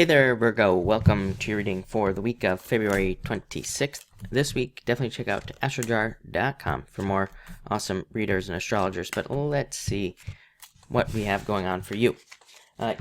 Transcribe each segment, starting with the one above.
Hey there, Virgo. Welcome to your reading for the week of February 26th. This week, definitely check out astrojar.com for more awesome readers and astrologers. But let's see what we have going on for you.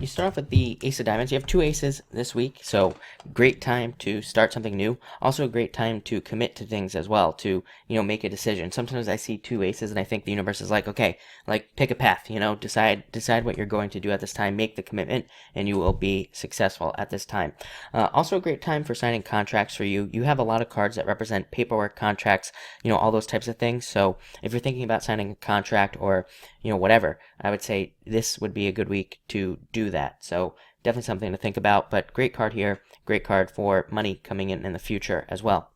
You start off with the Ace of Diamonds. You have two aces this week, so great time to start something new. Also a great time to commit to things as well, to, make a decision. Sometimes I see two aces and I think the universe is like, okay, like pick a path, decide what you're going to do at this time, make the commitment, and you will be successful at this time. Also a great time for signing contracts for you. You have a lot of cards that represent paperwork, contracts, all those types of things. So if you're thinking about signing a contract or, whatever, I would say this would be a good week to do that. So definitely something to think about, but great card here, great card for money coming in the future as well.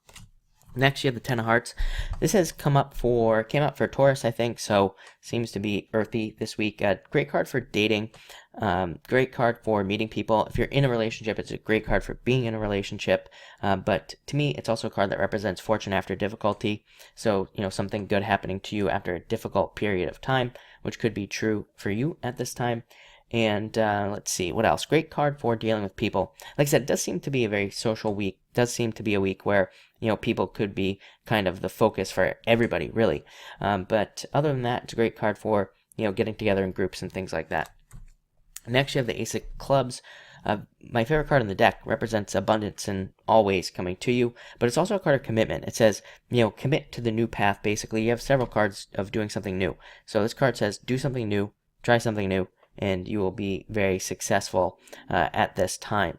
Next, you have the Ten of Hearts. This has came up for Taurus, I think, so seems to be earthy this week. Great card for dating, great card for meeting people. If you're in a relationship, it's a great card for being in a relationship, but to me, it's also a card that represents fortune after difficulty, so, something good happening to you after a difficult period of time, which could be true for you at this time. And let's see, what else? Great card for dealing with people. Like I said, it does seem to be a very social week. It does seem to be a week where, people could be kind of the focus for everybody, really. But other than that, it's a great card for, getting together in groups and things like that. Next, you have the Ace of Clubs. My favorite card in the deck represents abundance in all ways coming to you, but it's also a card of commitment. It says, commit to the new path, basically. You have several cards of doing something new. So this card says, do something new, try something new, and you will be very successful at this time.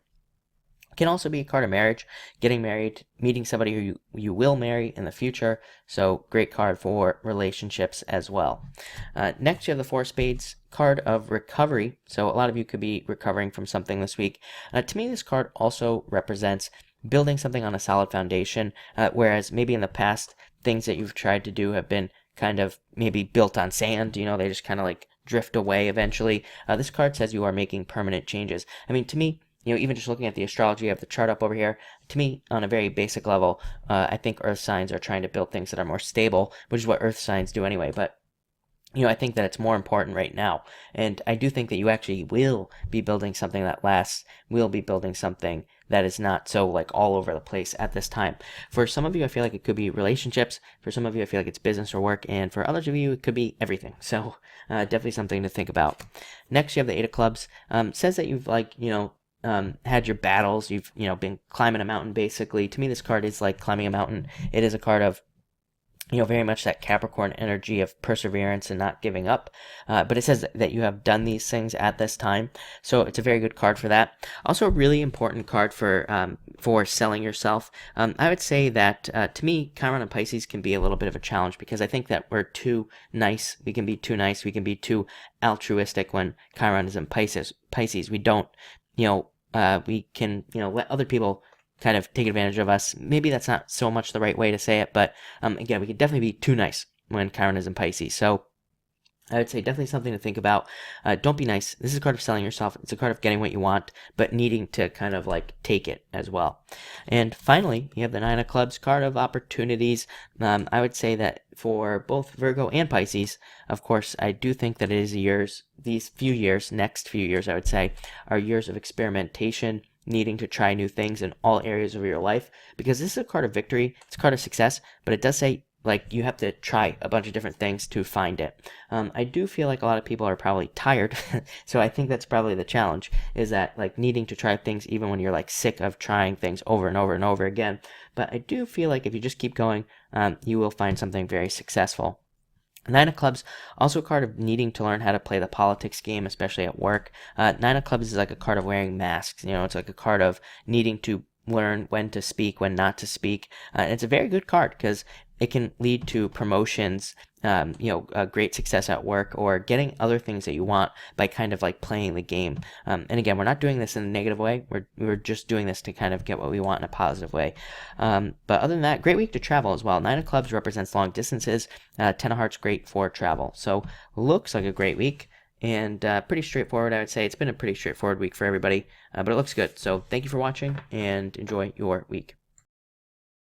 It can also be a card of marriage, getting married, meeting somebody who you will marry in the future, so great card for relationships as well. Next, you have the Four of Spades, card of recovery, so a lot of you could be recovering from something this week. To me, this card also represents building something on a solid foundation, whereas maybe in the past, things that you've tried to do have been kind of maybe built on sand, they just kind of like drift away eventually. This card says you are making permanent changes. I mean, to me, even just looking at the astrology of the chart up over here, to me, on a very basic level, I think earth signs are trying to build things that are more stable, which is what earth signs do anyway. But I think that it's more important right now. And I do think that you actually will be building something that lasts, will be building something that is not so like all over the place at this time. For some of you, I feel like it could be relationships. For some of you, I feel like it's business or work. And for others of you, it could be everything. So definitely something to think about. Next, you have the Eight of Clubs. Says that you've had your battles. You've, been climbing a mountain basically. To me, this card is like climbing a mountain. It is a card of very much that Capricorn energy of perseverance and not giving up. But it says that you have done these things at this time. So it's a very good card for that. Also a really important card for selling yourself. I would say that to me, Chiron and Pisces can be a little bit of a challenge because I think that we're too nice. We can be too nice. We can be too altruistic when Chiron is in Pisces. We don't, we can, let other people kind of take advantage of us. Maybe that's not so much the right way to say it, but again, we can definitely be too nice when Chiron is in Pisces. So I would say definitely something to think about. Don't be nice. This is a card of selling yourself. It's a card of getting what you want, but needing to kind of like take it as well. And finally, you have the Nine of Clubs, card of opportunities. I would say that for both Virgo and Pisces, of course, I do think that it is next few years, I would say, are years of experimentation, needing to try new things in all areas of your life, because this is a card of victory, it's a card of success, but it does say like you have to try a bunch of different things to find it. I do feel like a lot of people are probably tired, so I think that's probably the challenge, is that like needing to try things even when you're like sick of trying things over and over and over again. But I do feel like if you just keep going, you will find something very successful. Nine of Clubs, also a card of needing to learn how to play the politics game, especially at work. Nine of Clubs is like a card of wearing masks. It's like a card of needing to learn when to speak, when not to speak. It's a very good card because it can lead to promotions, great success at work, or getting other things that you want by kind of like playing the game. And again, we're not doing this in a negative way. We're just doing this to kind of get what we want in a positive way. But other than that, great week to travel as well. Nine of Clubs represents long distances. Ten of Hearts, great for travel. So looks like a great week. And pretty straightforward, I would say. It's been a pretty straightforward week for everybody, but it looks good. So thank you for watching, and enjoy your week.